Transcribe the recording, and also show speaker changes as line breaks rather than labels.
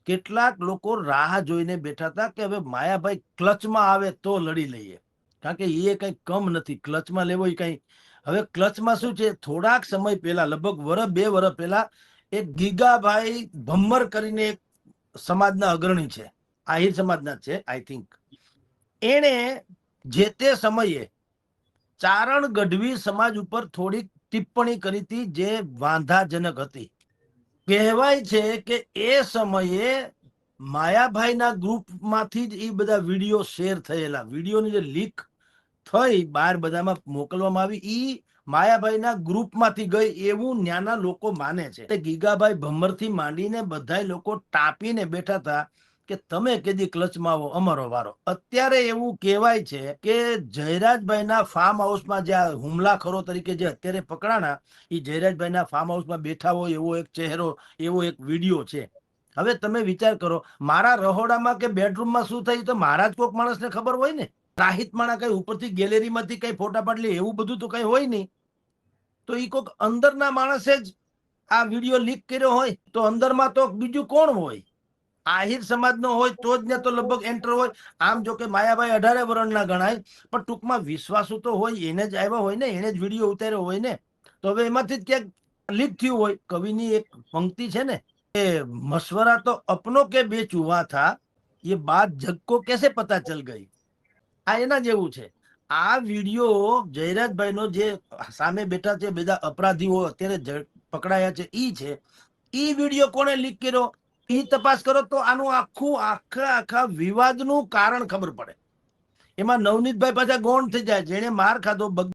કેટલાક લોકો રાહ જોઈને બેઠા હતા કે હવે માયાભાઈ ક્લચમાં આવે તો લડી લઈએ, કારણ કે એ કઈ કમ નથી ક્લચમાં લેવો એ કઈ. હવે ક્લચમાં શું છે, થોડાક સમય પહેલા લગભગ વર્ષ 2 વર્ષ પહેલા એક ગીગાભાઈ ભમ્મર કરીને એક સમાજના અગ્રણી છે, આહિર સમાજના છે આઈ થિંક. એણે જે તે સમયે ચારણ ગઢવી સમાજ ઉપર થોડીક ટિપ્પણી કરી હતી જે વાંધાજનક હતી. કહેવાય છે કે એ સમયે માયાભાઈના ગ્રુપમાંથી જ એ બધા વિડીયો શેર થયેલા, વિડીયોની જે લીક થઈ બહાર બધામાં મોકલવામાં આવી, ઈ માયાભાઈના ગ્રુપમાંથી ગઈ એવું ન્યાના લોકો માને છે. ગીગાભાઈ ભમ્મરથી માંડીને બધા લોકો ટાંપીને બેઠા હતા કે તમે કેદી ક્લચમાં આવો, અમારો વારો. અત્યારે એવું કહેવાય છે કે જયરાજભાઈના ફાર્મ હાઉસમાં જે હુમલાખોરો તરીકે જે અત્યારે પકડાણા, એ જયરાજભાઈના ફાર્મ હાઉસમાં બેઠા હોય એવો એક ચહેરો, એવો એક વિડીયો છે. હવે તમે વિચાર કરો, મારા રહોડામાં કે બેડરૂમમાં શું થયું તો મારા જ કોઈક માણસને ખબર હોય ને. રાહિત માણા કઈ ઉપરથી ગેલેરીમાંથી કઈ ફોટા પાડલી એવું બધું તો કઈ હોય નહીં. તો એ કોઈક અંદરના માણસે જ આ વિડીયો લીક કર્યો હોય તો અંદરમાં તો બીજું કોણ હોય? આહિર સમાજનો હોય તો જ ને તો લગભગ એન્ટર હોય. આમ જો કે માયાભાઈ 18 વર્ષના ગણાય, પણ ટૂંકમાં વિશ્વાસુ તો હોય, એને જ આવ્યા હોય ને, એને જ વિડીયો ઉતાર્યો હોય ને. તો હવે એમાંથી જ ક્યાંક લીક થયું હોય. કવિની એક પંક્તિ છે ને, એ મશવરા તો અપનો કે બેચ હુઆ થા, ये बात जग को कैसे पता चल गई. આ એના જેવું છે. આ વિડીયો જયરાજભાઈનો જે સામે બેઠા છે બધા અપરાધીઓ અત્યારે પકડાયા છે ઈ છે. ઈ વિડીયો કોણે લીક કર્યો ઈ તપાસ કરો તો આનું આખા વિવાદનું કારણ ખબર પડે. એમાં નવનીતભાઈ પાછા ગૌણ થઈ જાય, જેને માર ખાધો